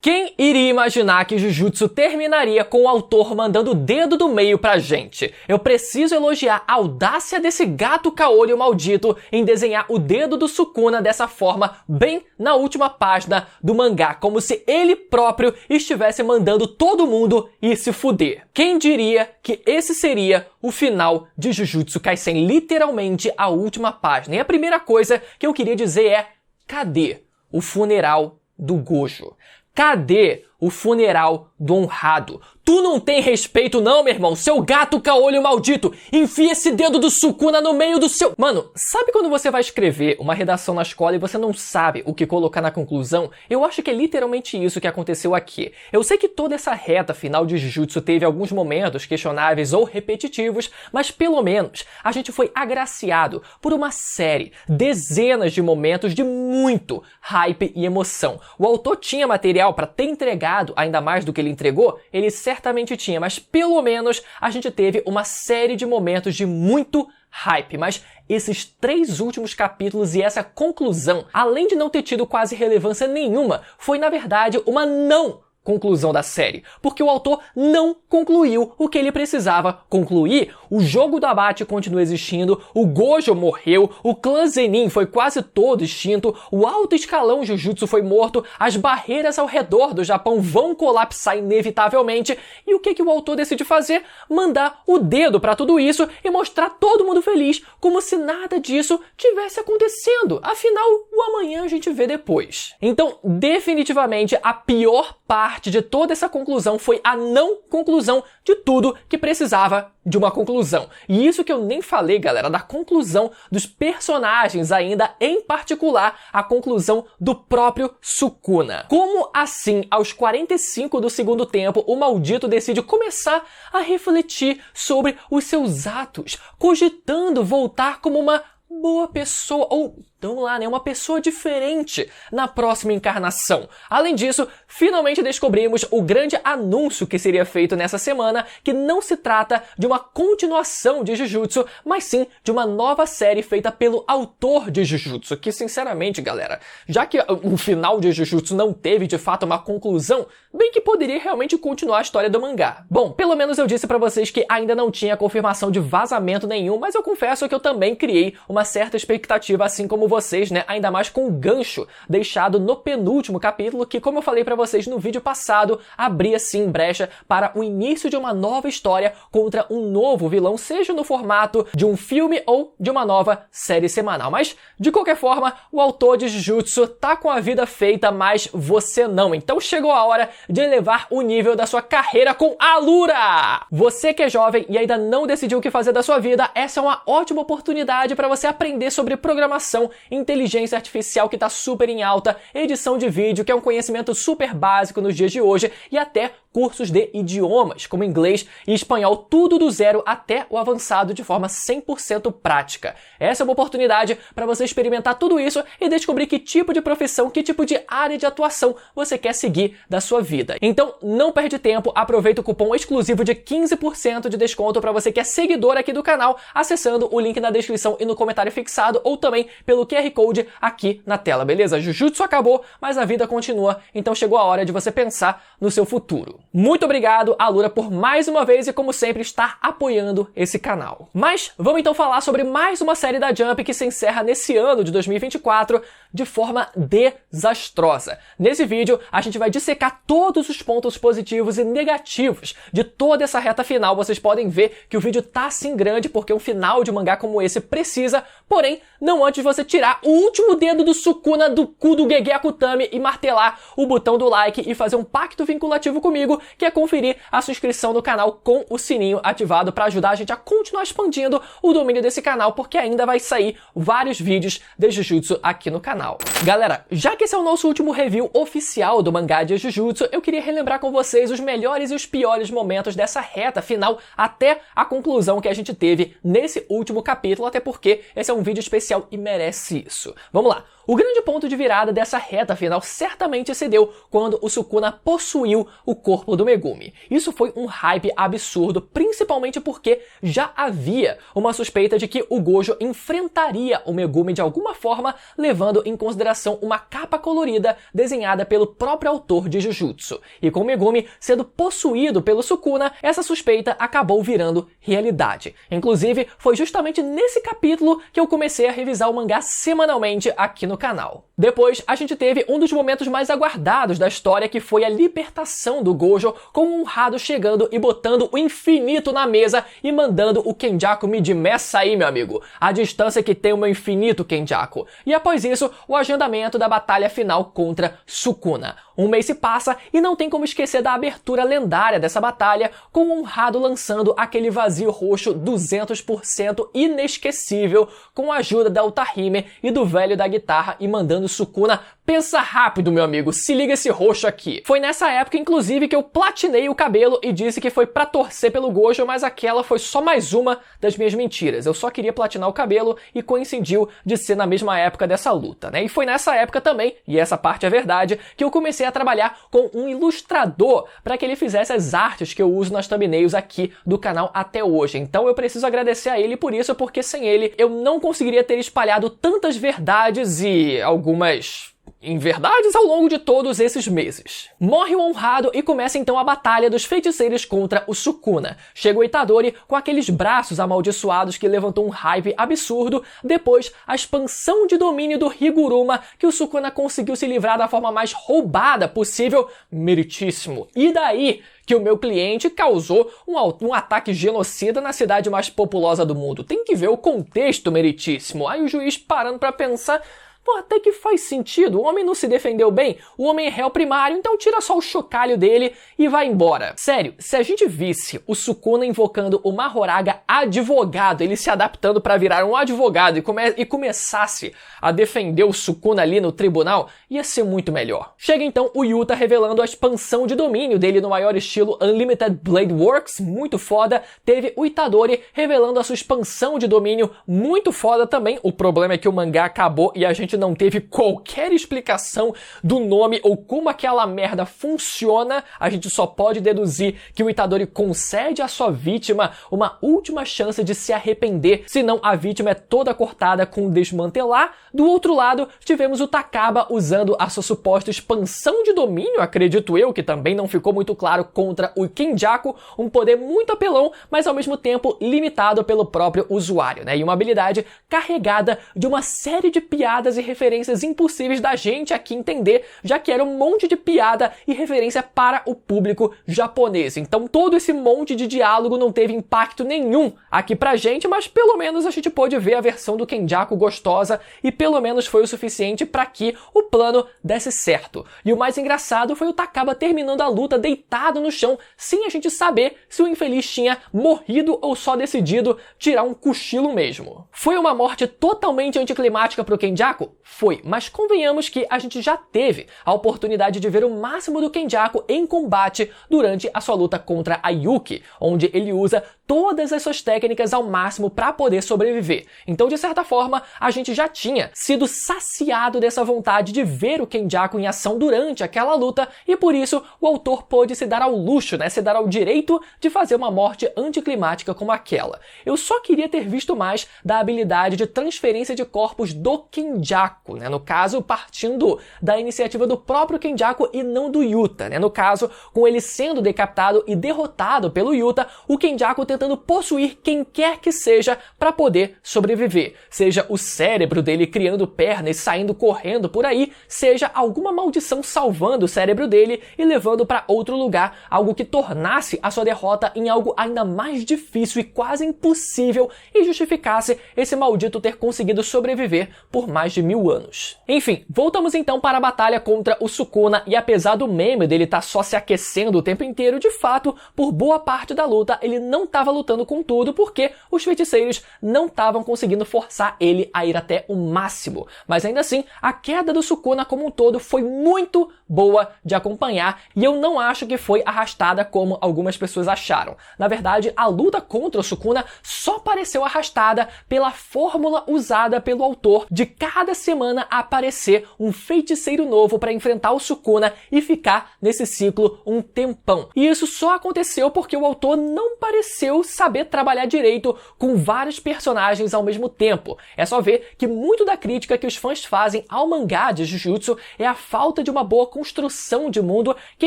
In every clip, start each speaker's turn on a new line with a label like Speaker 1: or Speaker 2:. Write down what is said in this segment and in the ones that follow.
Speaker 1: Quem iria imaginar que Jujutsu terminaria com o autor mandando o dedo do meio pra gente? Eu preciso elogiar a audácia desse gato caolho maldito em desenhar o dedo do Sukuna dessa forma, bem na última página do mangá, como se ele próprio estivesse mandando todo mundo ir se fuder. Quem diria que esse seria o final de Jujutsu Kaisen, literalmente a última página. E a primeira coisa que eu queria dizer é: cadê o funeral do Gojo? Cadê o funeral do honrado? Tu não tem respeito não, meu irmão, seu gato caolho maldito! Enfia esse dedo do Sukuna no meio do seu... Mano, sabe quando você vai escrever uma redação na escola e você não sabe o que colocar na conclusão? Eu acho que é literalmente isso que aconteceu aqui. Eu sei que toda essa reta final de Jujutsu teve alguns momentos questionáveis ou repetitivos, mas pelo menos a gente foi agraciado por uma série, dezenas de momentos de muito hype e emoção. O autor tinha material para ter entregado ainda mais do que ele entregou? Ele certamente tinha, mas pelo menos a gente teve uma série de momentos de muito hype. Mas esses 3 últimos capítulos e essa conclusão, além de não ter tido quase relevância nenhuma, foi na verdade uma não conclusão da série, porque o autor não concluiu o que ele precisava concluir. O jogo do abate continua existindo, o Gojo morreu, o clã Zenin foi quase todo extinto, o alto escalão Jujutsu foi morto, as barreiras ao redor do Japão vão colapsar inevitavelmente, e o que o autor decide fazer? Mandar o dedo pra tudo isso e mostrar todo mundo feliz, como se nada disso tivesse acontecendo. Afinal, o amanhã a gente vê depois. Então, definitivamente, a pior parte de toda essa conclusão foi a não conclusão de tudo que precisava de uma conclusão. E isso que eu nem falei, galera, da conclusão dos personagens ainda, em particular a conclusão do próprio Sukuna. Como assim, aos 45 do segundo tempo, o maldito decide começar a refletir sobre os seus atos, cogitando voltar como uma boa pessoa, ou então lá, né, uma pessoa diferente na próxima encarnação. Além disso, finalmente descobrimos o grande anúncio que seria feito nessa semana, que não se trata de uma continuação de Jujutsu, mas sim de uma nova série feita pelo autor de Jujutsu, que sinceramente, galera, já que o final de Jujutsu não teve de fato uma conclusão, bem que poderia realmente continuar a história do mangá. Bom, pelo menos eu disse pra vocês que ainda não tinha confirmação de vazamento nenhum, mas eu confesso que eu também criei uma certa expectativa, assim como vocês, né? Ainda mais com o gancho deixado no penúltimo capítulo, que, como eu falei pra vocês no vídeo passado, abria sim brecha para o início de uma nova história contra um novo vilão, seja no formato de um filme ou de uma nova série semanal. Mas, de qualquer forma, o autor de Jujutsu tá com a vida feita, mas você não. Então chegou a hora de elevar o nível da sua carreira com Alura! Você que é jovem e ainda não decidiu o que fazer da sua vida, essa é uma ótima oportunidade para você aprender sobre programação, inteligência artificial, que tá super em alta, edição de vídeo, que é um conhecimento super básico nos dias de hoje, e até cursos de idiomas, como inglês e espanhol, tudo do zero até o avançado de forma 100% prática. Essa é uma oportunidade para você experimentar tudo isso e descobrir que tipo de profissão, que tipo de área de atuação você quer seguir da sua vida. Então, não perde tempo, aproveita o cupom exclusivo de 15% de desconto para você que é seguidor aqui do canal, acessando o link na descrição e no comentário fixado, ou também pelo QR Code aqui na tela, beleza? Jujutsu acabou, mas a vida continua, então chegou a hora de você pensar no seu futuro. Muito obrigado, Alura, por mais uma vez e, como sempre, estar apoiando esse canal. Mas vamos então falar sobre mais uma série da Jump que se encerra nesse ano de 2024 de forma desastrosa. Nesse vídeo, a gente vai dissecar todos os pontos positivos e negativos de toda essa reta final. Vocês podem ver que o vídeo tá assim grande porque um final de mangá como esse precisa, porém, não antes de você tirar o último dedo do Sukuna do cu do Gege Akutami e martelar o botão do like e fazer um pacto vinculativo comigo, que é conferir a sua inscrição no canal com o sininho ativado para ajudar a gente a continuar expandindo o domínio desse canal, porque ainda vai sair vários vídeos de Jujutsu aqui no canal. Galera, já que esse é o nosso último review oficial do mangá de Jujutsu, eu queria relembrar com vocês os melhores e os piores momentos dessa reta final até a conclusão que a gente teve nesse último capítulo, até porque esse é um vídeo especial e merece isso. Vamos lá. O grande ponto de virada dessa reta final certamente se deu quando o Sukuna possuiu o corpo do Megumi. Isso foi um hype absurdo, principalmente porque já havia uma suspeita de que o Gojo enfrentaria o Megumi de alguma forma, levando em consideração uma capa colorida desenhada pelo próprio autor de Jujutsu. E com o Megumi sendo possuído pelo Sukuna, essa suspeita acabou virando realidade. Inclusive, foi justamente nesse capítulo que eu comecei a revisar o mangá semanalmente aqui no canal. Depois, a gente teve um dos momentos mais aguardados da história, que foi a libertação do Gojo, com o Honrado chegando e botando o infinito na mesa e mandando o Kenjaku medir meça aí, meu amigo. A distância que tem o meu infinito, Kenjaku. E após isso, o agendamento da batalha final contra Sukuna. Um mês se passa e não tem como esquecer da abertura lendária dessa batalha, com o Honrado lançando aquele vazio roxo 200% inesquecível, com a ajuda da Utahime e do velho da guitarra, e mandando Sukuna: pensa rápido, meu amigo, se liga esse roxo aqui. Foi nessa época, inclusive, que eu platinei o cabelo e disse que foi pra torcer pelo Gojo, mas aquela foi só mais uma das minhas mentiras. Eu só queria platinar o cabelo e coincidiu de ser na mesma época dessa luta, né? E foi nessa época também, e essa parte é verdade, que eu comecei a trabalhar com um ilustrador para que ele fizesse as artes que eu uso nas thumbnails aqui do canal até hoje. Então eu preciso agradecer a ele por isso, porque sem ele eu não conseguiria ter espalhado tantas verdades e algumas inverdades ao longo de todos esses meses. Morre o Honrado e começa então a batalha dos feiticeiros contra o Sukuna. Chega o Itadori com aqueles braços amaldiçoados que levantou um hype absurdo, depois a expansão de domínio do Higuruma, que o Sukuna conseguiu se livrar da forma mais roubada possível, meritíssimo. E daí que o meu cliente causou um ataque genocida na cidade mais populosa do mundo. Tem que ver o contexto, meritíssimo. Aí o juiz, parando pra pensar: pô, até que faz sentido, o homem não se defendeu bem, o homem é réu primário, então tira só o chocalho dele e vai embora. Sério, se a gente visse o Sukuna invocando o Mahoraga advogado, ele se adaptando para virar um advogado e começasse a defender o Sukuna ali no tribunal, ia ser muito melhor. Chega então o Yuta revelando a expansão de domínio dele no maior estilo Unlimited Blade Works, muito foda. Teve o Itadori revelando a sua expansão de domínio, muito foda também. O problema é que o mangá acabou e a gente não teve qualquer explicação do nome ou como aquela merda funciona. A gente só pode deduzir que o Itadori concede à sua vítima uma última chance de se arrepender, senão a vítima é toda cortada com desmantelar. Do outro lado, tivemos o Takaba usando a sua suposta expansão de domínio, acredito eu, que também não ficou muito claro, contra o Kenjaku, um poder muito apelão, mas ao mesmo tempo limitado pelo próprio usuário, né? E uma habilidade carregada de uma série de piadas e referências impossíveis da gente aqui entender, já que era um monte de piada e referência para o público japonês. Então todo esse monte de diálogo não teve impacto nenhum aqui pra gente, mas pelo menos a gente pôde ver a versão do Kenjaku gostosa e pelo menos foi o suficiente para que o plano desse certo. E o mais engraçado foi o Takaba terminando a luta deitado no chão, sem a gente saber se o infeliz tinha morrido ou só decidido tirar um cochilo mesmo. Foi uma morte totalmente anticlimática pro Kenjaku? Foi, mas convenhamos que a gente já teve a oportunidade de ver o máximo do Kenjaku em combate durante a sua luta contra a Yuki, onde ele usa todas as suas técnicas ao máximo para poder sobreviver. Então, de certa forma, a gente já tinha sido saciado dessa vontade de ver o Kenjaku em ação durante aquela luta, e por isso o autor pôde se dar ao luxo, né, se dar ao direito de fazer uma morte anticlimática como aquela. Eu só queria ter visto mais da habilidade de transferência de corpos do Kenjaku, né, no caso partindo da iniciativa do próprio Kenjaku e não do Yuta, né, no caso com ele sendo decapitado e derrotado pelo Yuta, o Kenjaku tentando possuir quem quer que seja para poder sobreviver, seja o cérebro dele criando pernas e saindo correndo por aí, seja alguma maldição salvando o cérebro dele e levando para outro lugar, algo que tornasse a sua derrota em algo ainda mais difícil e quase impossível e justificasse esse maldito ter conseguido sobreviver por mais de 1000 anos. Enfim, voltamos então para a batalha contra o Sukuna, e apesar do meme dele estar só se aquecendo o tempo inteiro, de fato, por boa parte da luta ele não estava estava lutando com tudo porque os feiticeiros não estavam conseguindo forçar ele a ir até o máximo. Mas ainda assim, a queda do Sukuna como um todo foi muito boa de acompanhar e eu não acho que foi arrastada como algumas pessoas acharam. Na verdade, a luta contra o Sukuna só pareceu arrastada pela fórmula usada pelo autor de cada semana aparecer um feiticeiro novo para enfrentar o Sukuna e ficar nesse ciclo um tempão. E isso só aconteceu porque o autor não pareceu saber trabalhar direito com vários personagens ao mesmo tempo. É só ver que muito da crítica que os fãs fazem ao mangá de Jujutsu é a falta de uma boa construção de mundo que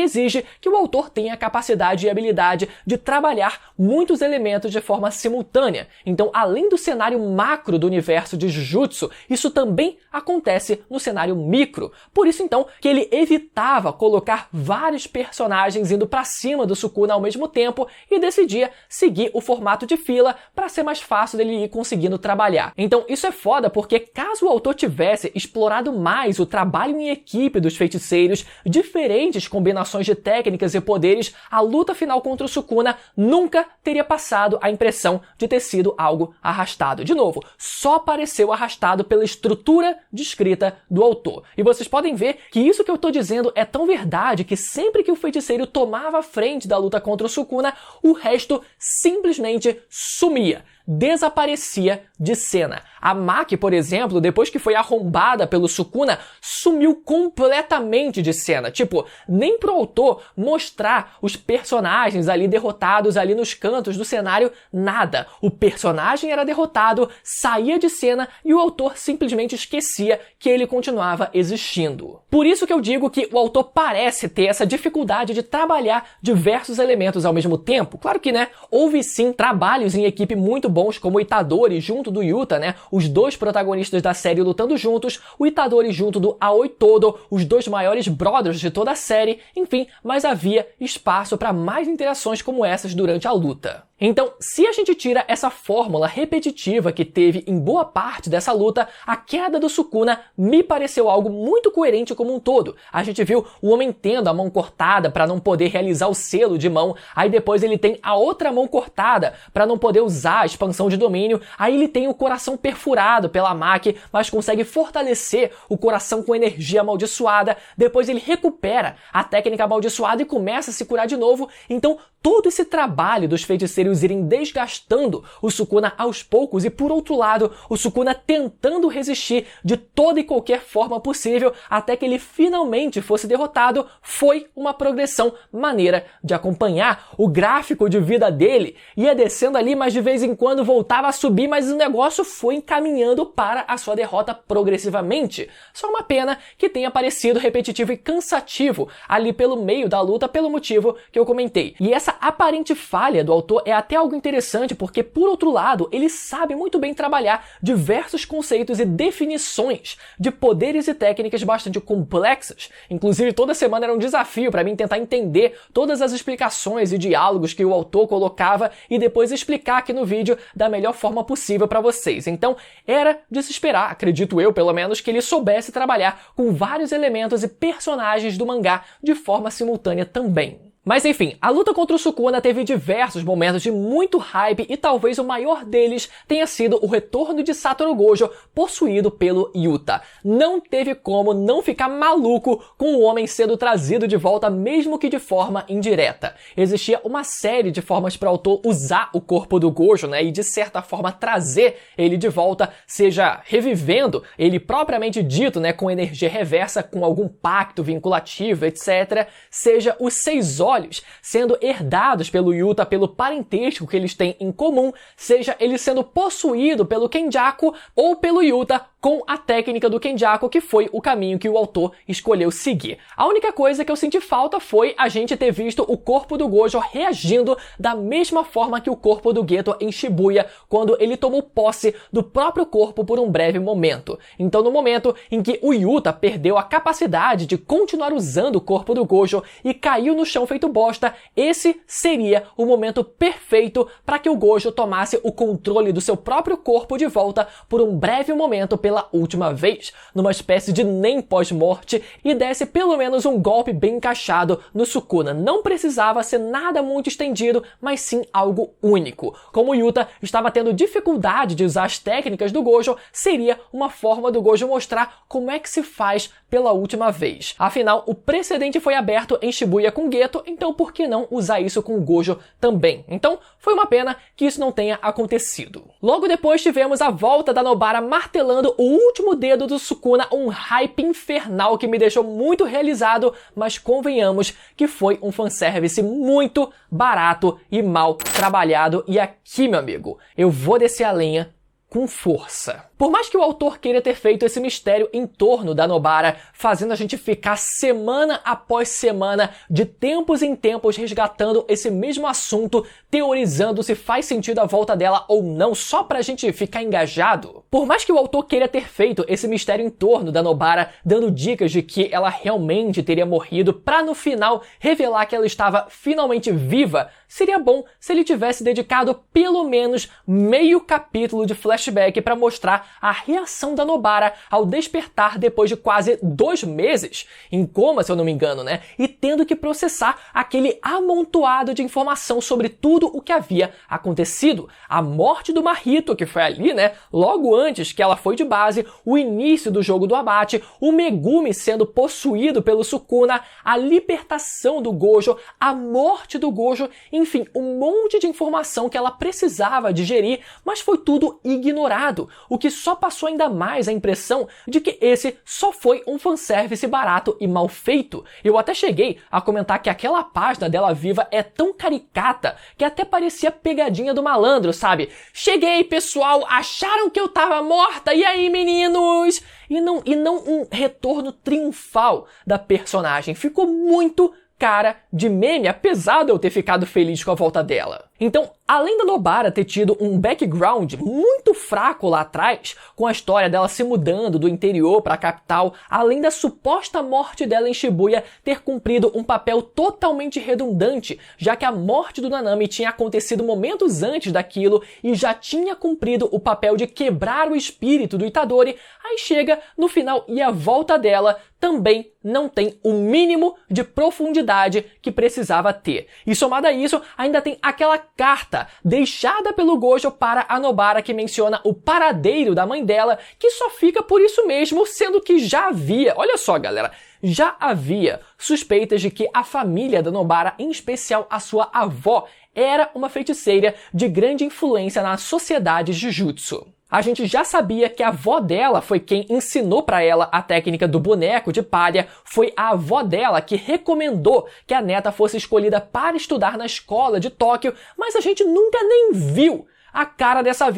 Speaker 1: exige que o autor tenha a capacidade e habilidade de trabalhar muitos elementos de forma simultânea. Então, além do cenário macro do universo de Jujutsu, isso também acontece no cenário micro. Por isso, então, que ele evitava colocar vários personagens indo pra cima do Sukuna ao mesmo tempo e decidia seguir o formato de fila para ser mais fácil dele ir conseguindo trabalhar. Então, isso é foda porque caso o autor tivesse explorado mais o trabalho em equipe dos feiticeiros, diferentes combinações de técnicas e poderes, a luta final contra o Sukuna nunca teria passado a impressão de ter sido algo arrastado. De novo, só pareceu arrastado pela estrutura de escrita do autor. E vocês podem ver que isso que eu tô dizendo é tão verdade que sempre que o feiticeiro tomava a frente da luta contra o Sukuna, o resto simplesmente sumia. Desaparecia de cena. A Maki, por exemplo, depois que foi arrombada pelo Sukuna, sumiu completamente de cena. Tipo, nem pro autor mostrar os personagens ali derrotados ali nos cantos do cenário, nada. O personagem era derrotado, saía de cena e o autor simplesmente esquecia que ele continuava existindo. Por isso que eu digo que o autor parece ter essa dificuldade de trabalhar diversos elementos ao mesmo tempo. Claro que, né, houve sim trabalhos em equipe muito bons, como o Itadori junto do Yuta, né? Os dois protagonistas da série lutando juntos, o Itadori junto do Aoi Todo, os dois maiores brothers de toda a série, enfim, mas havia espaço para mais interações como essas durante a luta. Então, se a gente tira essa fórmula repetitiva que teve em boa parte dessa luta, a queda do Sukuna me pareceu algo muito coerente como um todo. A gente viu o homem tendo a mão cortada para não poder realizar o selo de mão, aí depois ele tem a outra mão cortada para não poder usar a expansão de domínio, aí ele tem o coração perfurado pela Maki, mas consegue fortalecer o coração com energia amaldiçoada, depois ele recupera a técnica amaldiçoada e começa a se curar de novo. Então, todo esse trabalho dos feiticeiros irem desgastando o Sukuna aos poucos e, por outro lado, o Sukuna tentando resistir de toda e qualquer forma possível até que ele finalmente fosse derrotado, foi uma progressão maneira de acompanhar. O gráfico de vida dele ia descendo ali, mas de vez em quando voltava a subir, mas o negócio foi encaminhando para a sua derrota progressivamente. Só uma pena que tenha parecido repetitivo e cansativo ali pelo meio da luta, pelo motivo que eu comentei. E essa aparente falha do autor é até algo interessante porque, por outro lado, ele sabe muito bem trabalhar diversos conceitos e definições de poderes e técnicas bastante complexas. Inclusive, toda semana era um desafio para mim tentar entender todas as explicações e diálogos que o autor colocava e depois explicar aqui no vídeo da melhor forma possível para vocês. Então, era de se esperar, acredito eu, pelo menos, que ele soubesse trabalhar com vários elementos e personagens do mangá de forma simultânea também. Mas enfim, a luta contra o Sukuna teve diversos momentos de muito hype e talvez o maior deles tenha sido o retorno de Satoru Gojo possuído pelo Yuta. Não teve como não ficar maluco com o homem sendo trazido de volta, mesmo que de forma indireta. Existia uma série de formas para o autor usar o corpo do Gojo, né, e de certa forma trazer ele de volta, seja revivendo ele propriamente dito, né, com energia reversa, com algum pacto vinculativo, etc., seja os 6 olhos sendo herdados pelo Yuta pelo parentesco que eles têm em comum, seja ele sendo possuído pelo Kenjaku ou pelo Yuta com a técnica do Kenjaku, que foi o caminho que o autor escolheu seguir. A única coisa que eu senti falta foi a gente ter visto o corpo do Gojo reagindo da mesma forma que o corpo do Geto em Shibuya, quando ele tomou posse do próprio corpo por um breve momento. Então, no momento em que o Yuta perdeu a capacidade de continuar usando o corpo do Gojo e caiu no chão feito bosta, esse seria o momento perfeito para que o Gojo tomasse o controle do seu próprio corpo de volta por um breve momento pela pela última vez, numa espécie de nem pós-morte, e desse pelo menos um golpe bem encaixado no Sukuna. Não precisava ser nada muito estendido, mas sim algo único. Como Yuta estava tendo dificuldade de usar as técnicas do Gojo, seria uma forma do Gojo mostrar como é que se faz pela última vez. Afinal, o precedente foi aberto em Shibuya com Geto, então por que não usar isso com o Gojo também? Então, foi uma pena que isso não tenha acontecido. Logo depois tivemos a volta da Nobara martelando o último dedo do Sukuna, um hype infernal que me deixou muito realizado, mas convenhamos que foi um fanservice muito barato e mal trabalhado. E aqui, meu amigo, eu vou descer a lenha com força. Por mais que o autor queira ter feito esse mistério em torno da Nobara, fazendo a gente ficar semana após semana, de tempos em tempos, resgatando esse mesmo assunto, teorizando se faz sentido a volta dela ou não, só pra gente ficar engajado. Por mais que o autor queira ter feito esse mistério em torno da Nobara, dando dicas de que ela realmente teria morrido, pra no final revelar que ela estava finalmente viva, seria bom se ele tivesse dedicado pelo menos meio capítulo de flashback pra mostrar a reação da Nobara ao despertar depois de quase 2 meses, em coma, se eu não me engano, né? E tendo que processar aquele amontoado de informação sobre tudo o que havia acontecido. A morte do Mahito, que foi ali, né? Logo antes que ela foi de base, o início do jogo do abate, o Megumi sendo possuído pelo Sukuna, a libertação do Gojo, a morte do Gojo, enfim, um monte de informação que ela precisava digerir, mas foi tudo ignorado, o que só passou ainda mais a impressão de que esse só foi um fanservice barato e mal feito. Eu até cheguei a comentar que aquela página dela viva é tão caricata que até parecia pegadinha do malandro, sabe? Cheguei, pessoal, acharam que eu tava morta, e aí, meninos? E não um retorno triunfal da personagem. Ficou muito cara de meme, apesar de eu ter ficado feliz com a volta dela. Então, além da Nobara ter tido um background muito fraco lá atrás, com a história dela se mudando do interior para a capital, além da suposta morte dela em Shibuya ter cumprido um papel totalmente redundante, já que a morte do Nanami tinha acontecido momentos antes daquilo e já tinha cumprido o papel de quebrar o espírito do Itadori, aí chega no final e a volta dela também não tem o mínimo de profundidade que precisava ter. E somado a isso, ainda tem aquela carta deixada pelo Gojo para a Nobara que menciona o paradeiro da mãe dela, que só fica por isso mesmo, sendo que já havia, olha só galera, já havia suspeitas de que a família da Nobara, em especial a sua avó, era uma feiticeira de grande influência na sociedade Jujutsu. A gente já sabia que a avó dela foi quem ensinou para ela a técnica do boneco de palha, foi a avó dela que recomendou que a neta fosse escolhida para estudar na escola de Tóquio, mas a gente nunca nem viu a cara dessa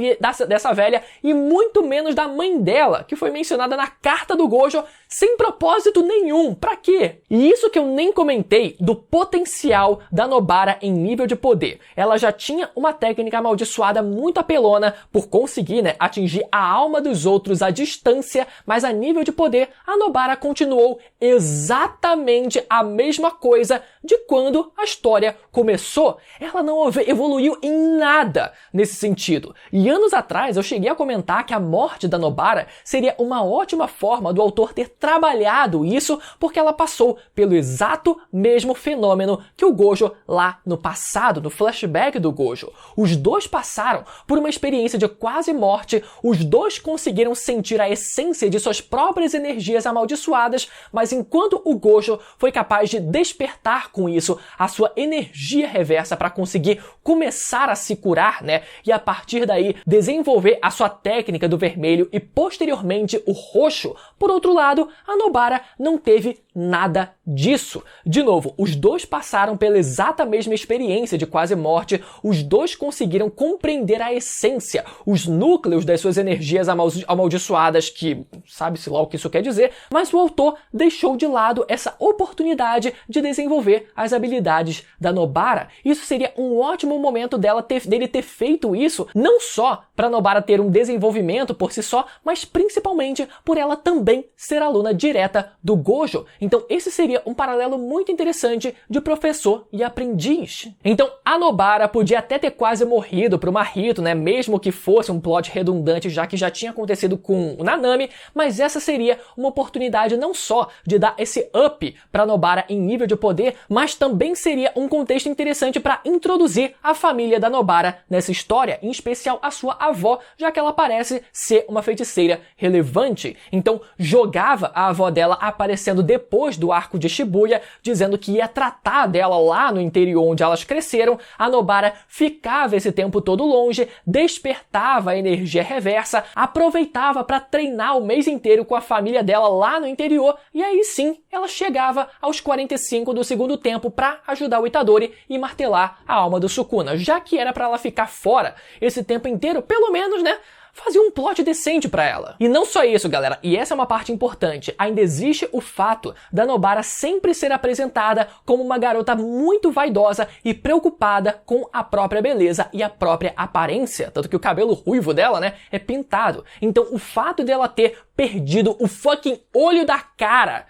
Speaker 1: velha e muito menos da mãe dela, que foi mencionada na carta do Gojo sem propósito nenhum. Pra quê? E isso que eu nem comentei do potencial da Nobara em nível de poder. Ela já tinha uma técnica amaldiçoada muito apelona por conseguir, né, atingir a alma dos outros à distância, mas a nível de poder, a Nobara continuou exatamente a mesma coisa de quando a história começou. Ela não evoluiu em nada nesse sentido. E anos atrás eu cheguei a comentar que a morte da Nobara seria uma ótima forma do autor ter trabalhado isso, porque ela passou pelo exato mesmo fenômeno que o Gojo lá no passado, no flashback do Gojo. Os dois passaram por uma experiência de quase morte, os dois conseguiram sentir a essência de suas próprias energias amaldiçoadas, mas enquanto o Gojo foi capaz de despertar com isso a sua energia reversa para conseguir começar a se curar, né, e a partir daí desenvolver a sua técnica do vermelho e posteriormente o roxo, por outro lado, a Nobara não teve nada disso. De novo, os dois passaram pela exata mesma experiência de quase morte, os dois conseguiram compreender a essência, os núcleos das suas energias amaldiçoadas, que sabe-se lá o que isso quer dizer, mas o autor deixou de lado essa oportunidade de desenvolver as habilidades da Nobara. Isso seria um ótimo momento dele ter feito isso, não só para Nobara ter um desenvolvimento por si só, mas principalmente por ela também ser aluna direta do Gojo. Então esse seria um paralelo muito interessante de professor e aprendiz. Então a Nobara podia até ter quase morrido pro Mahito, né, mesmo que fosse um plot redundante, já que já tinha acontecido com o Nanami, mas essa seria uma oportunidade não só de dar esse up pra Nobara em nível de poder, mas também seria um contexto interessante para introduzir a família da Nobara nessa história, em especial a sua avó, já que ela parece ser uma feiticeira relevante. Então jogava a avó dela aparecendo depois do arco de Shibuya, dizendo que ia tratar dela lá no interior onde elas cresceram. A Nobara ficava esse tempo todo longe, despertava a energia reversa, aproveitava para treinar o mês inteiro com a família dela lá no interior, e aí sim ela chegava aos 45 do segundo tempo para ajudar o Itadori e martelar a alma do Sukuna, já que era para ela ficar fora esse tempo inteiro, pelo menos, né, fazia um plot decente pra ela. E não só isso, galera, e essa é uma parte importante, ainda existe o fato da Nobara sempre ser apresentada como uma garota muito vaidosa e preocupada com a própria beleza e a própria aparência, tanto que o cabelo ruivo dela, né, é pintado. Então o fato dela ter perdido o fucking olho da cara,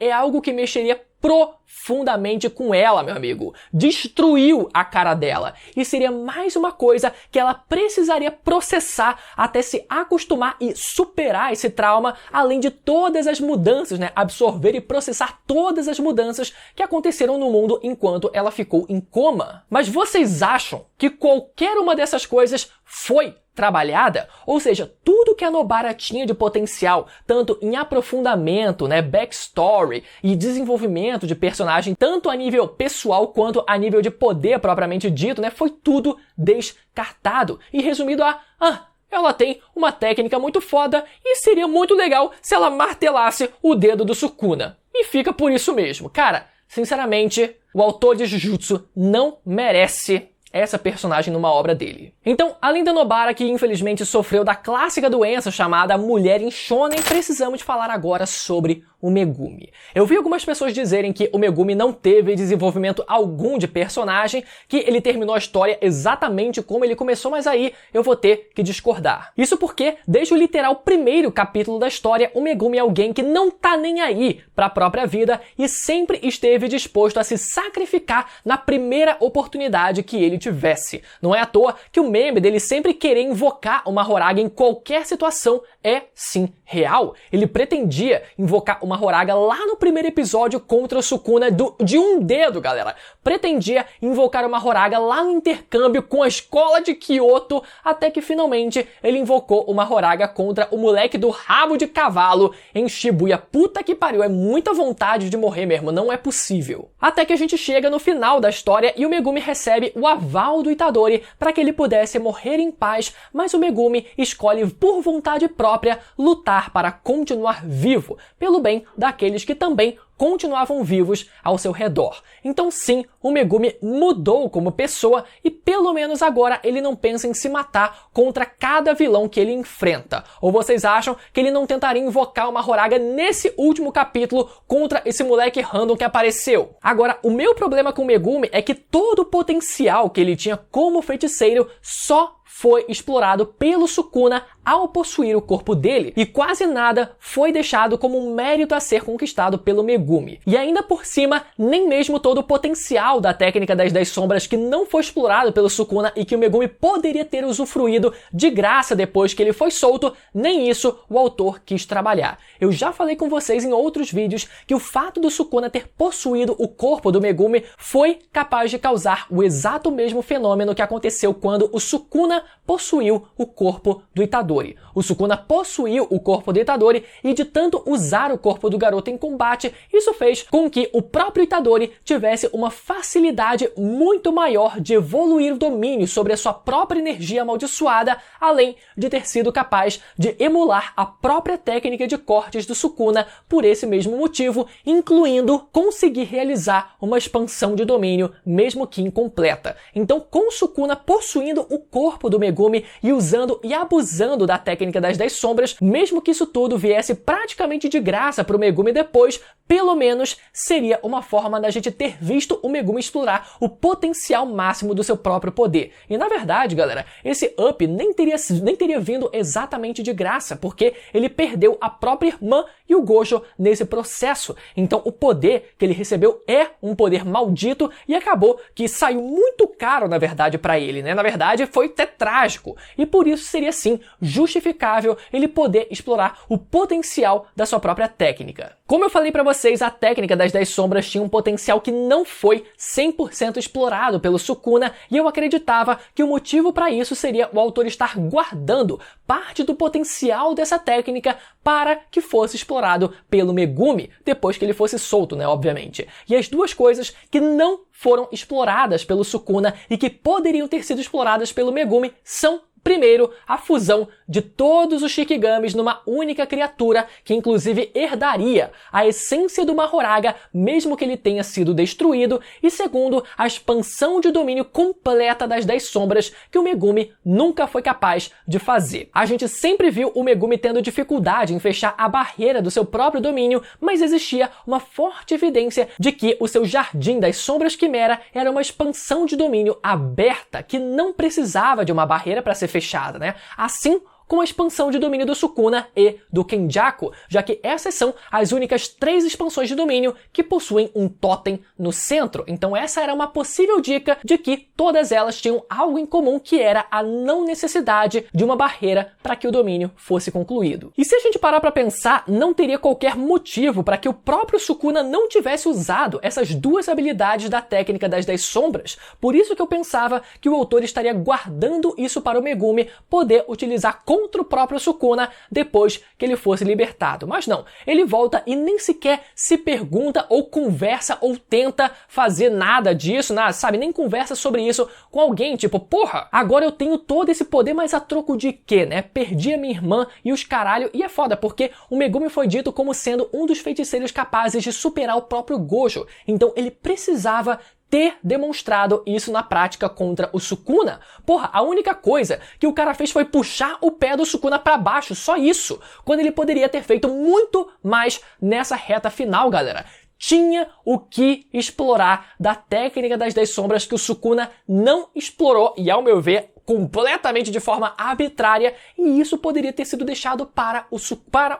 Speaker 1: é algo que mexeria profundamente com ela, meu amigo. Destruiu a cara dela. E seria mais uma coisa que ela precisaria processar até se acostumar e superar esse trauma, além de todas as mudanças, né? Absorver e processar todas as mudanças que aconteceram no mundo enquanto ela ficou em coma. Mas vocês acham que qualquer uma dessas coisas foi trabalhada? Ou seja, tudo que a Nobara tinha de potencial, tanto em aprofundamento, né, backstory e desenvolvimento de personagem, tanto a nível pessoal quanto a nível de poder propriamente dito, né, foi tudo descartado. E resumido a, ela tem uma técnica muito foda e seria muito legal se ela martelasse o dedo do Sukuna. E fica por isso mesmo. Cara, sinceramente, o autor de Jujutsu não merece essa personagem numa obra dele. Então, além da Nobara, que infelizmente sofreu da clássica doença chamada mulher em shonen, precisamos falar agora sobre o Megumi. Eu vi algumas pessoas dizerem que o Megumi não teve desenvolvimento algum de personagem, que ele terminou a história exatamente como ele começou, mas aí eu vou ter que discordar. Isso porque, desde o literal primeiro capítulo da história, o Megumi é alguém que não tá nem aí pra própria vida e sempre esteve disposto a se sacrificar na primeira oportunidade que ele tivesse. Não é à toa que o meme dele sempre querer invocar uma Horaga em qualquer situação é sim real. Ele pretendia invocar uma Horaga lá no primeiro episódio contra o Sukuna de um dedo, galera. Pretendia invocar uma Horaga lá no intercâmbio com a escola de Kyoto, até que finalmente ele invocou uma Horaga contra o moleque do rabo de cavalo em Shibuya. Puta que pariu, é muita vontade de morrer mesmo, não é possível. Até que a gente chega no final da história e o Megumi recebe o aval do Itadori para que ele pudesse morrer em paz, mas o Megumi escolhe por vontade própria lutar para continuar vivo, pelo bem daqueles que também continuavam vivos ao seu redor. Então sim, o Megumi mudou como pessoa e pelo menos agora ele não pensa em se matar contra cada vilão que ele enfrenta. Ou vocês acham que ele não tentaria invocar uma Horaga nesse último capítulo contra esse moleque random que apareceu? Agora, o meu problema com o Megumi é que todo o potencial que ele tinha como feiticeiro só foi explorado pelo Sukuna ao possuir o corpo dele, e quase nada foi deixado como um mérito a ser conquistado pelo Megumi. E ainda por cima, nem mesmo todo o potencial da técnica das 10 sombras que não foi explorado pelo Sukuna e que o Megumi poderia ter usufruído de graça depois que ele foi solto, nem isso o autor quis trabalhar. Eu já falei com vocês em outros vídeos que o fato do Sukuna ter possuído o corpo do Megumi foi capaz de causar o exato mesmo fenômeno que aconteceu quando o Sukuna possuiu o corpo do Itadori. O Sukuna possuiu o corpo do Itadori e de tanto usar o corpo do garoto em combate, isso fez com que o próprio Itadori tivesse uma facilidade muito maior de evoluir o domínio sobre a sua própria energia amaldiçoada, além de ter sido capaz de emular a própria técnica de cortes do Sukuna por esse mesmo motivo, incluindo conseguir realizar uma expansão de domínio, mesmo que incompleta. Então, com o Sukuna possuindo o corpo do Megumi e usando e abusando da técnica das 10 sombras, mesmo que isso tudo viesse praticamente de graça pro Megumi depois, pelo menos seria uma forma da gente ter visto o Megumi explorar o potencial máximo do seu próprio poder. E na verdade, galera, esse up nem teria vindo exatamente de graça, porque ele perdeu a própria irmã e o Gojo nesse processo. Então o poder que ele recebeu é um poder maldito e acabou que saiu muito caro, na verdade, pra ele, né? Na verdade, foi até trágico. E por isso seria, sim, justificável ele poder explorar o potencial da sua própria técnica. Como eu falei pra vocês, a técnica das 10 sombras tinha um potencial que não foi 100% explorado pelo Sukuna, e eu acreditava que o motivo para isso seria o autor estar guardando parte do potencial dessa técnica para que fosse explorado pelo Megumi, depois que ele fosse solto, né, obviamente. E as duas coisas que não foram exploradas pelo Sukuna e que poderiam ter sido exploradas pelo Megumi são, primeiro, a fusão de todos os Shikigamis numa única criatura que inclusive herdaria a essência do Mahoraga, mesmo que ele tenha sido destruído, e segundo, a expansão de domínio completa das 10 sombras que o Megumi nunca foi capaz de fazer. A gente sempre viu o Megumi tendo dificuldade em fechar a barreira do seu próprio domínio, mas existia uma forte evidência de que o seu Jardim das Sombras Quimera era uma expansão de domínio aberta que não precisava de uma barreira para ser fechada, né? Assim como a expansão de domínio do Sukuna e do Kenjaku, já que essas são as únicas 3 expansões de domínio que possuem um totem no centro. Então essa era uma possível dica de que todas elas tinham algo em comum, que era a não necessidade de uma barreira para que o domínio fosse concluído. E se a gente parar para pensar, não teria qualquer motivo para que o próprio Sukuna não tivesse usado essas duas habilidades da técnica das 10 sombras. Por isso que eu pensava que o autor estaria guardando isso para o Megumi poder utilizar contra o próprio Sukuna depois que ele fosse libertado. Mas não, ele volta e nem sequer se pergunta ou conversa ou tenta fazer nada disso, nada, sabe? Nem conversa sobre isso com alguém, tipo, porra, agora eu tenho todo esse poder, mas a troco de quê, né? Perdi a minha irmã e os caralho, e é foda, porque o Megumi foi dito como sendo um dos feiticeiros capazes de superar o próprio Gojo, então ele precisava ter demonstrado isso na prática contra o Sukuna. Porra, a única coisa que o cara fez foi puxar o pé do Sukuna pra baixo, só isso, quando ele poderia ter feito muito mais nessa reta final, galera. Tinha o que explorar da técnica das 10 sombras que o Sukuna não explorou, e ao meu ver, completamente de forma arbitrária, e isso poderia ter sido deixado para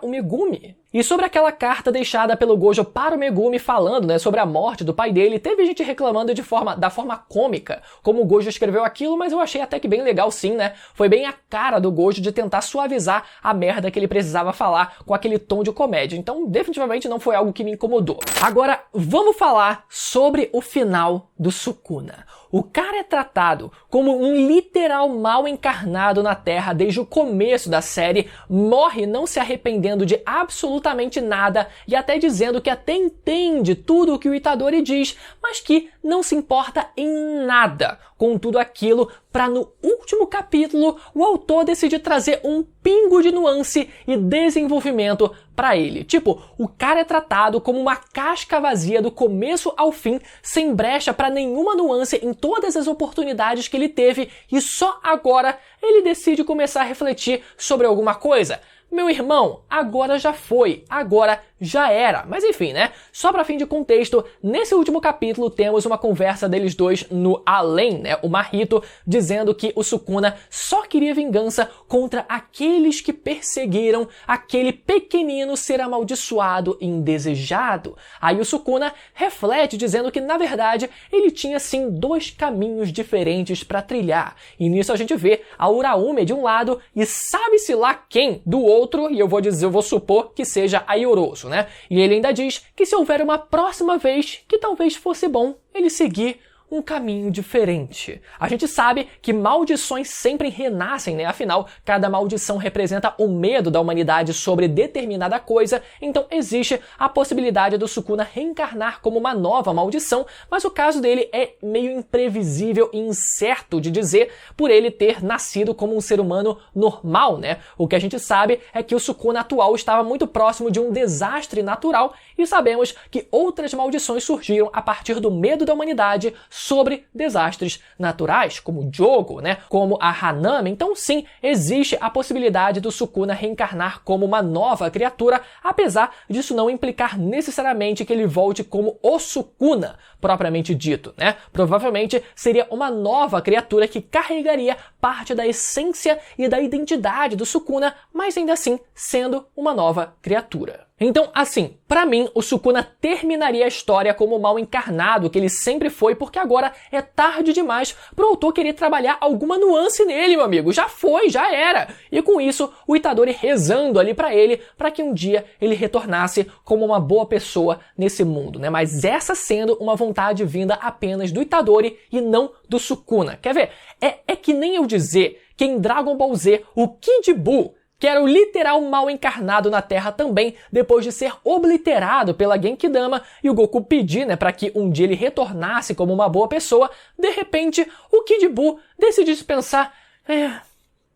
Speaker 1: o Megumi. E sobre aquela carta deixada pelo Gojo para o Megumi falando, né, sobre a morte do pai dele, teve gente reclamando da forma cômica como o Gojo escreveu aquilo, mas eu achei até que bem legal sim, né? Foi bem a cara do Gojo de tentar suavizar a merda que ele precisava falar com aquele tom de comédia. Então, definitivamente não foi algo que me incomodou. Agora, vamos falar sobre o final do Sukuna. O cara é tratado como um literal mal encarnado na Terra desde o começo da série, morre não se arrependendo de absolutamente nada e até dizendo que até entende tudo o que o Itadori diz, mas que não se importa em nada com tudo aquilo, para no último capítulo o autor decidir trazer um pingo de nuance e desenvolvimento para ele. Tipo, o cara é tratado como uma casca vazia do começo ao fim, sem brecha para nenhuma nuance em todas as oportunidades que ele teve, e só agora ele decide começar a refletir sobre alguma coisa. Meu irmão, agora já foi, agora já era. Mas enfim, né? Só pra fim de contexto, nesse último capítulo temos uma conversa deles dois no além, né? O Mahito dizendo que o Sukuna só queria vingança contra aqueles que perseguiram aquele pequenino ser amaldiçoado e indesejado. Aí o Sukuna reflete dizendo que, na verdade, ele tinha sim 2 caminhos diferentes pra trilhar. E nisso a gente vê a Uraume de um lado e sabe-se lá quem do outro, e eu vou supor que seja a Yorozu, né? E ele ainda diz que se houver uma próxima vez, que talvez fosse bom ele seguir um caminho diferente. A gente sabe que maldições sempre renascem, né? Afinal, cada maldição representa o medo da humanidade sobre determinada coisa, então existe a possibilidade do Sukuna reencarnar como uma nova maldição, mas o caso dele é meio imprevisível e incerto de dizer por ele ter nascido como um ser humano normal, né? O que a gente sabe é que o Sukuna atual estava muito próximo de um desastre natural e sabemos que outras maldições surgiram a partir do medo da humanidade sobre desastres naturais, como o Jogo, né? Como a Hanami. Então sim, existe a possibilidade do Sukuna reencarnar como uma nova criatura, apesar disso não implicar necessariamente que ele volte como o Sukuna, propriamente dito, né? Provavelmente seria uma nova criatura que carregaria parte da essência e da identidade do Sukuna, mas ainda assim sendo uma nova criatura. Então, assim, pra mim, o Sukuna terminaria a história como o mal encarnado que ele sempre foi, porque agora é tarde demais pro autor querer trabalhar alguma nuance nele, meu amigo. Já foi, já era. E com isso, o Itadori rezando ali pra ele, pra que um dia ele retornasse como uma boa pessoa nesse mundo, né? Mas essa sendo uma vontade vinda apenas do Itadori e não do Sukuna. Quer ver? É que nem eu dizer que em Dragon Ball Z, o Kid Buu, que era o literal mal encarnado na Terra também, depois de ser obliterado pela Genkidama e o Goku pedir, né, para que um dia ele retornasse como uma boa pessoa, de repente o Kid Buu decidisse pensar,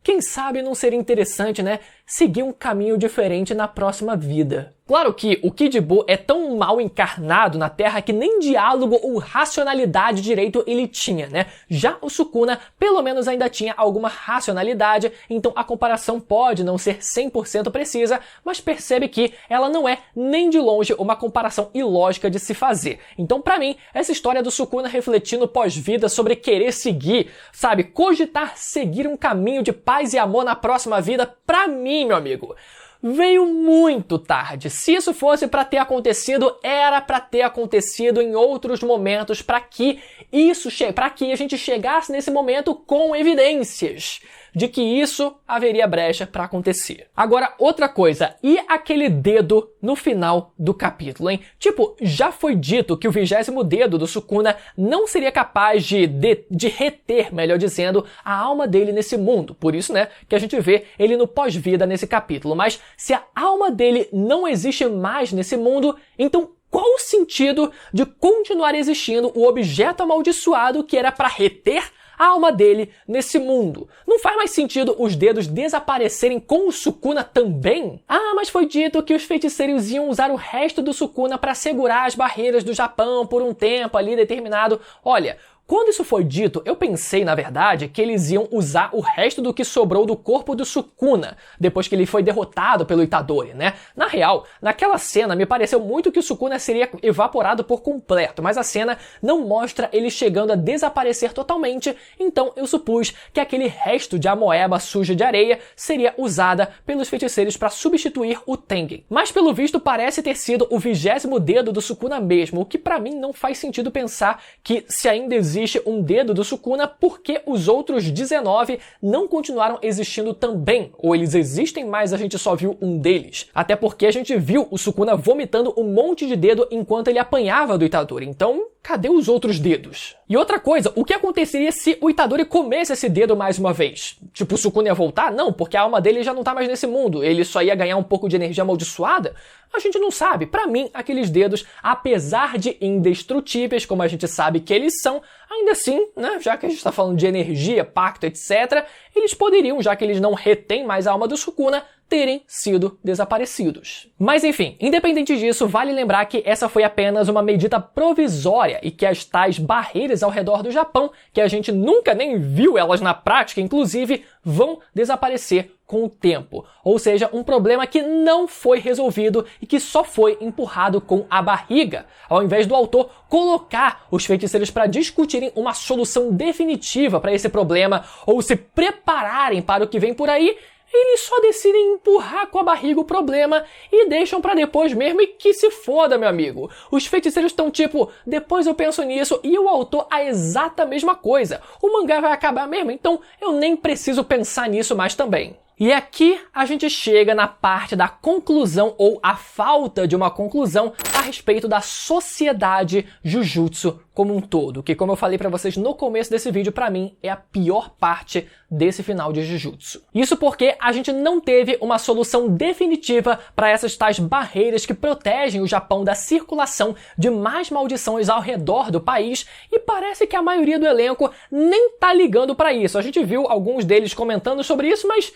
Speaker 1: quem sabe não seria interessante, né, seguir um caminho diferente na próxima vida. Claro que o Kid Buu é tão mal encarnado na Terra que nem diálogo ou racionalidade direito ele tinha, né? Já o Sukuna, pelo menos ainda tinha alguma racionalidade, então a comparação pode não ser 100% precisa, mas percebe que ela não é nem de longe uma comparação ilógica de se fazer. Então, pra mim, essa história do Sukuna refletindo pós-vida sobre querer seguir, sabe, cogitar seguir um caminho de paz e amor na próxima vida, pra mim, meu amigo, veio muito tarde. Se isso fosse para ter acontecido, era para ter acontecido em outros momentos, para que a gente chegasse nesse momento com evidências de que isso haveria brecha para acontecer. Agora, outra coisa, e aquele dedo no final do capítulo, hein? Tipo, já foi dito que o 20º dedo do Sukuna não seria capaz de reter, melhor dizendo, a alma dele nesse mundo. Por isso, né, que a gente vê ele no pós-vida nesse capítulo. Mas se a alma dele não existe mais nesse mundo, então qual o sentido de continuar existindo o objeto amaldiçoado que era para reter a alma dele nesse mundo? Não faz mais sentido os dedos desaparecerem com o Sukuna também? Ah, mas foi dito que os feiticeiros iam usar o resto do Sukuna para segurar as barreiras do Japão por um tempo ali determinado. Olha, quando isso foi dito, eu pensei, na verdade, que eles iam usar o resto do que sobrou do corpo do Sukuna, depois que ele foi derrotado pelo Itadori, né? Na real, naquela cena me pareceu muito que o Sukuna seria evaporado por completo, mas a cena não mostra ele chegando a desaparecer totalmente, então eu supus que aquele resto de amoeba suja de areia seria usada pelos feiticeiros para substituir o Tengen. Mas pelo visto parece ter sido o 20º dedo do Sukuna mesmo, o que pra mim não faz sentido pensar que se ainda existe um dedo do Sukuna, porque os outros 19 não continuaram existindo também? Ou eles existem, mas a gente só viu um deles? Até porque a gente viu o Sukuna vomitando um monte de dedo enquanto ele apanhava do Itadori. Então, cadê os outros dedos? E outra coisa, o que aconteceria se o Itadori comesse esse dedo mais uma vez? Tipo, o Sukuna ia voltar? Não, porque a alma dele já não tá mais nesse mundo. Ele só ia ganhar um pouco de energia amaldiçoada? A gente não sabe. Pra mim, aqueles dedos, apesar de indestrutíveis, como a gente sabe que eles são, ainda assim, né, já que a gente tá falando de energia, pacto, etc., eles poderiam, já que eles não retêm mais a alma do Sukuna, terem sido desaparecidos. Mas enfim, independente disso, vale lembrar que essa foi apenas uma medida provisória e que as tais barreiras ao redor do Japão, que a gente nunca nem viu elas na prática, inclusive, vão desaparecer com o tempo. Ou seja, um problema que não foi resolvido e que só foi empurrado com a barriga. Ao invés do autor colocar os feiticeiros para discutirem uma solução definitiva para esse problema ou se prepararem para o que vem por aí, eles só decidem empurrar com a barriga o problema e deixam pra depois mesmo e que se foda, meu amigo. Os feiticeiros estão tipo, depois eu penso nisso, e o autor a exata mesma coisa. O mangá vai acabar mesmo, então eu nem preciso pensar nisso mais também. E aqui a gente chega na parte da conclusão ou a falta de uma conclusão a respeito da sociedade Jujutsu como um todo, que, como eu falei pra vocês no começo desse vídeo, pra mim é a pior parte desse final de Jujutsu. Isso porque a gente não teve uma solução definitiva para essas tais barreiras que protegem o Japão da circulação de mais maldições ao redor do país, e parece que a maioria do elenco nem tá ligando pra isso. A gente viu alguns deles comentando sobre isso, mas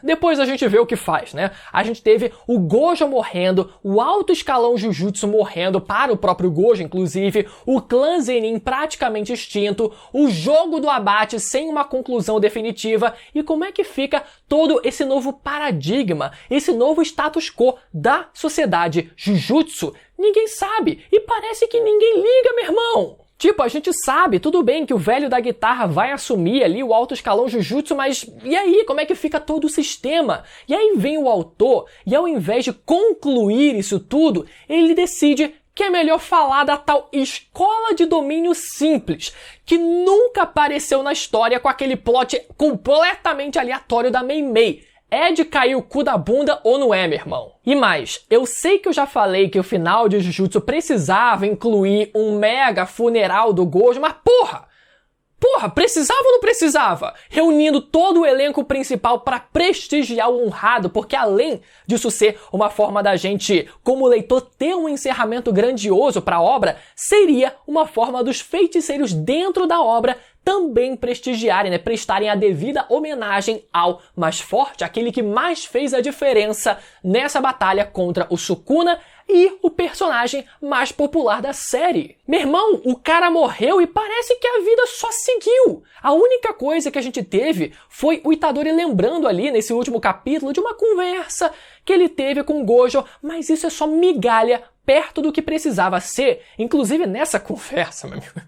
Speaker 1: Depois a gente vê o que faz, né? A gente teve o Gojo morrendo, o alto escalão Jujutsu morrendo para o próprio Gojo, inclusive, o clã Zenin praticamente extinto, o jogo do abate sem uma conclusão definitiva, e como é que fica todo esse novo paradigma, esse novo status quo da sociedade Jujutsu? Ninguém sabe, e parece que ninguém liga, meu irmão! Tipo, a gente sabe, tudo bem que o velho da guitarra vai assumir ali o alto escalão Jujutsu, mas e aí, como é que fica todo o sistema? E aí vem o autor, e ao invés de concluir isso tudo, ele decide que é melhor falar da tal escola de domínio simples, que nunca apareceu na história com aquele plot completamente aleatório da Mei Mei. É de cair o cu da bunda ou não é, meu irmão? E mais, eu sei que eu já falei que o final de Jujutsu precisava incluir um mega funeral do Gojo, mas porra, precisava ou não precisava? Reunindo todo o elenco principal para prestigiar o honrado, porque além disso ser uma forma da gente, como leitor, ter um encerramento grandioso para a obra, seria uma forma dos feiticeiros dentro da obra também prestigiarem, né? Prestarem a devida homenagem ao mais forte, aquele que mais fez a diferença nessa batalha contra o Sukuna e o personagem mais popular da série. Meu irmão, o cara morreu e parece que a vida só seguiu. A única coisa que a gente teve foi o Itadori lembrando ali nesse último capítulo de uma conversa que ele teve com o Gojo, mas isso é só migalha perto do que precisava ser, inclusive nessa conversa, meu amigo.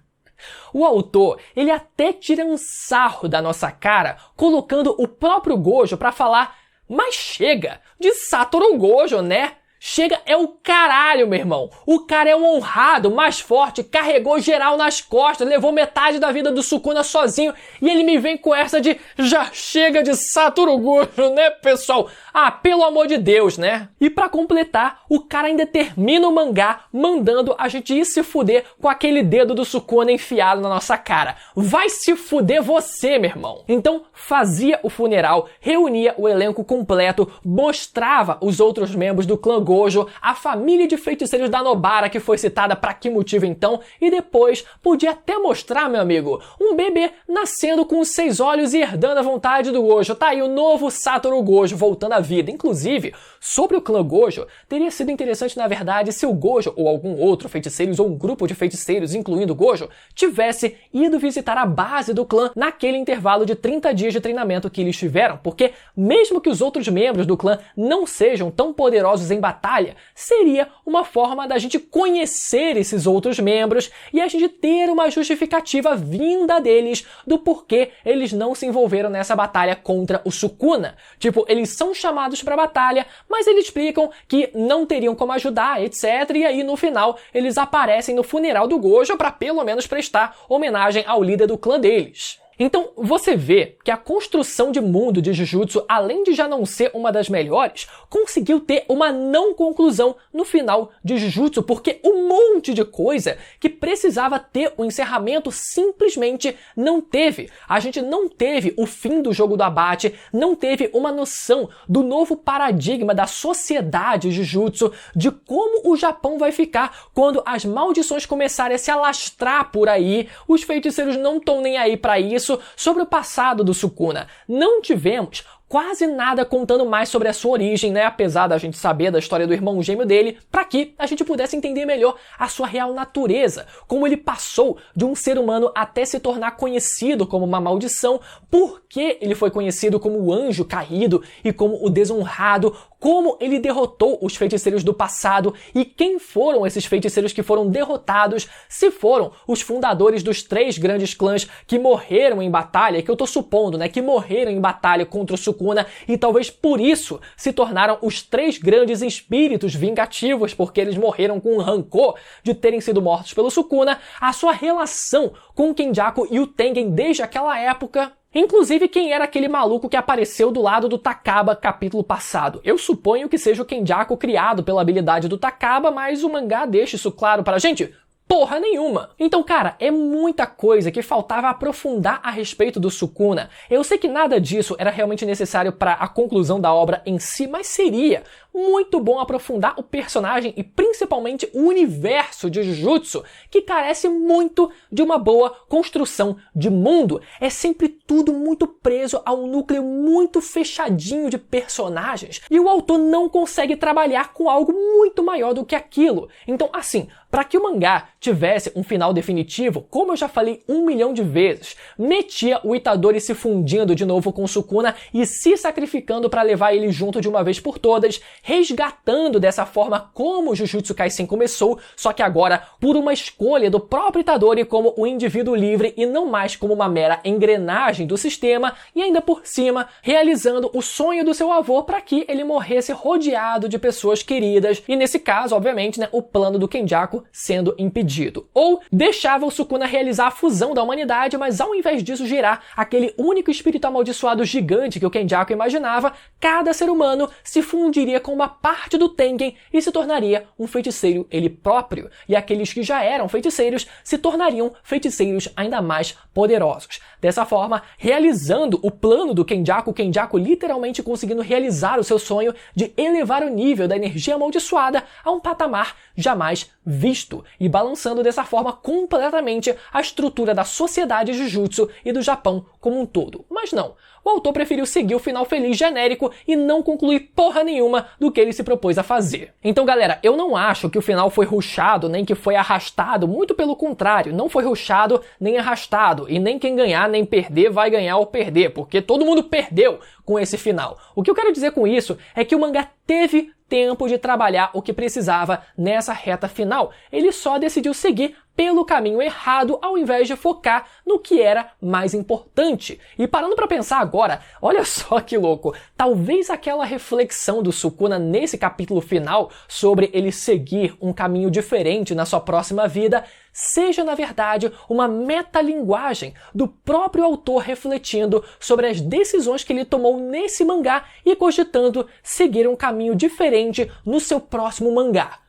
Speaker 1: O autor, ele até tira um sarro da nossa cara, colocando o próprio Gojo pra falar, mas chega, de Satoru Gojo, né? Chega é o caralho, meu irmão. O cara é um honrado, mais forte, carregou geral nas costas, levou metade da vida do Sukuna sozinho, e ele me vem com essa de já chega de Satoru Gojo, né, pessoal? Ah, pelo amor de Deus, né? E pra completar, o cara ainda termina o mangá mandando a gente ir se fuder com aquele dedo do Sukuna enfiado na nossa cara. Vai se fuder você, meu irmão. Então, fazia o funeral, reunia o elenco completo, mostrava os outros membros do clã Gojo, a família de feiticeiros da Nobara que foi citada pra que motivo então, e depois podia até mostrar, meu amigo, um bebê nascendo com 6 olhos e herdando a vontade do Gojo. Tá aí o novo Satoru Gojo voltando à vida. Inclusive, sobre o clã Gojo, teria sido interessante na verdade se o Gojo ou algum outro feiticeiro ou um grupo de feiticeiros, incluindo o Gojo, tivesse ido visitar a base do clã naquele intervalo de 30 dias de treinamento que eles tiveram, porque mesmo que os outros membros do clã não sejam tão poderosos em batalha, seria uma forma da gente conhecer esses outros membros e a gente ter uma justificativa vinda deles do porquê eles não se envolveram nessa batalha contra o Sukuna. Tipo, eles são chamados pra batalha, mas eles explicam que não teriam como ajudar, etc. E aí, no final, eles aparecem no funeral do Gojo pra pelo menos prestar homenagem ao líder do clã deles. Então, você vê que a construção de mundo de Jujutsu, além de já não ser uma das melhores, conseguiu ter uma não conclusão no final de Jujutsu, porque um monte de coisa que precisava ter um encerramento simplesmente não teve. A gente não teve o fim do jogo do abate, não teve uma noção do novo paradigma da sociedade Jujutsu, de como o Japão vai ficar quando as maldições começarem a se alastrar por aí, os feiticeiros não estão nem aí pra isso. Sobre o passado do Sukuna, não tivemos quase nada contando mais sobre a sua origem, né? Apesar da gente saber da história do irmão gêmeo dele, para que a gente pudesse entender melhor a sua real natureza, como ele passou de um ser humano até se tornar conhecido como uma maldição, por que ele foi conhecido como o anjo caído e como o desonrado, como ele derrotou os feiticeiros do passado e quem foram esses feiticeiros que foram derrotados, se foram os fundadores dos 3 grandes clãs que morreram em batalha, que eu tô supondo, né, que morreram em batalha contra o Sukuna e talvez por isso se tornaram os 3 grandes espíritos vingativos, porque eles morreram com um rancor de terem sido mortos pelo Sukuna, a sua relação com o Kenjaku e o Tengen desde aquela época. Inclusive, quem era aquele maluco que apareceu do lado do Takaba capítulo passado? Eu suponho que seja o Kenjaku criado pela habilidade do Takaba, mas o mangá deixa isso claro pra gente. porra nenhuma. Então, cara, é muita coisa que faltava aprofundar a respeito do Sukuna. Eu sei que nada disso era realmente necessário para a conclusão da obra em si, mas seria muito bom aprofundar o personagem e principalmente o universo de Jujutsu, que carece muito de uma boa construção de mundo. É sempre tudo muito preso a um núcleo muito fechadinho de personagens e o autor não consegue trabalhar com algo muito maior do que aquilo. Então, assim, para que o mangá tivesse um final definitivo, como eu já falei 1 milhão de vezes, metia o Itadori se fundindo de novo com o Sukuna e se sacrificando para levar ele junto de uma vez por todas, resgatando dessa forma como o Jujutsu Kaisen começou, só que agora por uma escolha do próprio Itadori como um indivíduo livre e não mais como uma mera engrenagem do sistema, e ainda por cima realizando o sonho do seu avô para que ele morresse rodeado de pessoas queridas, e nesse caso, obviamente, né, o plano do Kenjaku sendo impedido. Ou deixava o Sukuna realizar a fusão da humanidade, mas ao invés disso gerar aquele único espírito amaldiçoado gigante que o Kenjaku imaginava, cada ser humano se fundiria com uma parte do Tengen e se tornaria um feiticeiro ele próprio, e aqueles que já eram feiticeiros se tornariam feiticeiros ainda mais poderosos. Dessa forma, realizando o plano do Kenjaku, o Kenjaku literalmente conseguindo realizar o seu sonho de elevar o nível da energia amaldiçoada a um patamar jamais visto, e balançando dessa forma completamente a estrutura da sociedade Jujutsu e do Japão como um todo. Mas não, o autor preferiu seguir o final feliz genérico e não concluir porra nenhuma do que ele se propôs a fazer. Então, galera, eu não acho que o final foi rushado, nem que foi arrastado, muito pelo contrário, não foi rushado nem arrastado, e nem quem ganhar nem perder vai ganhar ou perder, porque todo mundo perdeu com esse final. O que eu quero dizer com isso é que o mangá teve tempo de trabalhar o que precisava nessa reta final. Ele só decidiu seguir pelo caminho errado ao invés de focar no que era mais importante. E parando para pensar agora, olha só que louco, talvez aquela reflexão do Sukuna nesse capítulo final sobre ele seguir um caminho diferente na sua próxima vida seja, na verdade, uma metalinguagem do próprio autor refletindo sobre as decisões que ele tomou nesse mangá e cogitando seguir um caminho diferente no seu próximo mangá.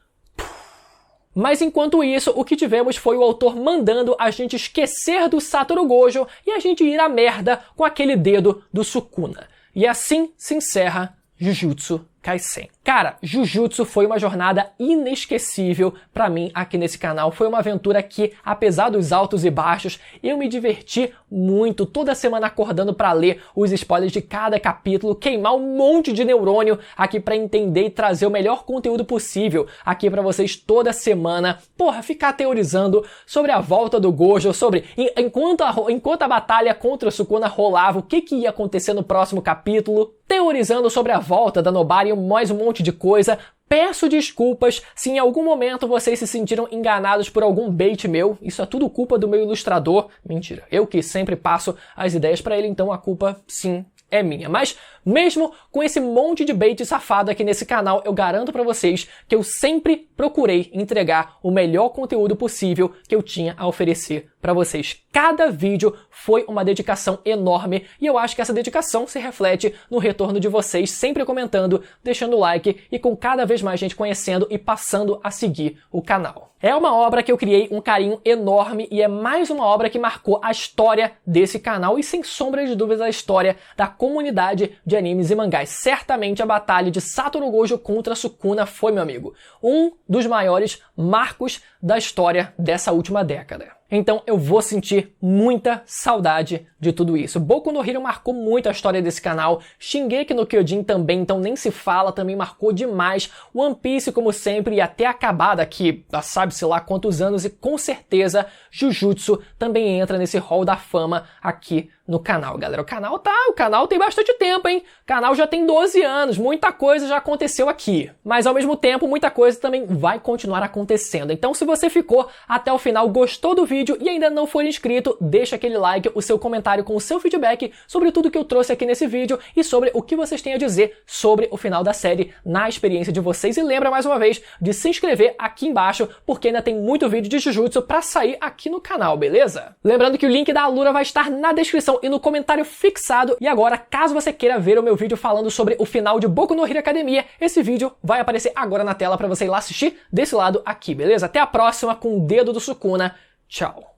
Speaker 1: Mas enquanto isso, o que tivemos foi o autor mandando a gente esquecer do Satoru Gojo e a gente ir à merda com aquele dedo do Sukuna. E assim se encerra Jujutsu Kaisen. Cara, Jujutsu foi uma jornada inesquecível pra mim aqui nesse canal. Foi uma aventura que, apesar dos altos e baixos, eu me diverti muito, toda semana acordando pra ler os spoilers de cada capítulo, queimar um monte de neurônio aqui pra entender e trazer o melhor conteúdo possível aqui pra vocês toda semana. Porra, ficar teorizando sobre a volta do Gojo, sobre enquanto a batalha contra o Sukuna rolava, o que ia acontecer no próximo capítulo, teorizando sobre a volta da Nobara e mais um monte de coisa. Peço desculpas se em algum momento vocês se sentiram enganados por algum bait meu. Isso é tudo culpa do meu ilustrador. Mentira, eu que sempre passo as ideias pra ele, então a culpa, sim, é minha. Mas mesmo com esse monte de bait safado aqui nesse canal, eu garanto pra vocês que eu sempre procurei entregar o melhor conteúdo possível que eu tinha a oferecer pra vocês. Cada vídeo foi uma dedicação enorme e eu acho que essa dedicação se reflete no retorno de vocês, sempre comentando, deixando o like e com cada vez mais gente conhecendo e passando a seguir o canal. É uma obra que eu criei um carinho enorme e é mais uma obra que marcou a história desse canal e sem sombra de dúvidas a história da comunidade de animes e mangás. Certamente a batalha de Satoru Gojo contra Sukuna foi, meu amigo, um dos maiores marcos da história dessa última década. Então eu vou sentir muita saudade de tudo isso. Boku no Hero marcou muito a história desse canal, Shingeki no Kyojin também, então nem se fala, também marcou demais. One Piece, como sempre, e até acabar daqui a sabe-se lá quantos anos, e com certeza Jujutsu também entra nesse hall da fama aqui no canal, galera. O canal tem bastante tempo, hein? O canal já tem 12 anos, muita coisa já aconteceu aqui. Mas ao mesmo tempo, muita coisa também vai continuar acontecendo. Então se você ficou até o final, gostou do vídeo e ainda não for inscrito, deixa aquele like, o seu comentário com o seu feedback sobre tudo que eu trouxe aqui nesse vídeo e sobre o que vocês têm a dizer sobre o final da série na experiência de vocês. E lembra mais uma vez de se inscrever aqui embaixo, porque ainda tem muito vídeo de Jujutsu pra sair aqui no canal, beleza? Lembrando que o link da Alura vai estar na descrição descrição e no comentário fixado. E agora, caso você queira ver o meu vídeo falando sobre o final de Boku no Hero Academia, esse vídeo vai aparecer agora na tela para você ir lá assistir desse lado aqui, beleza? Até a próxima com o Dedo do Sukuna. Tchau!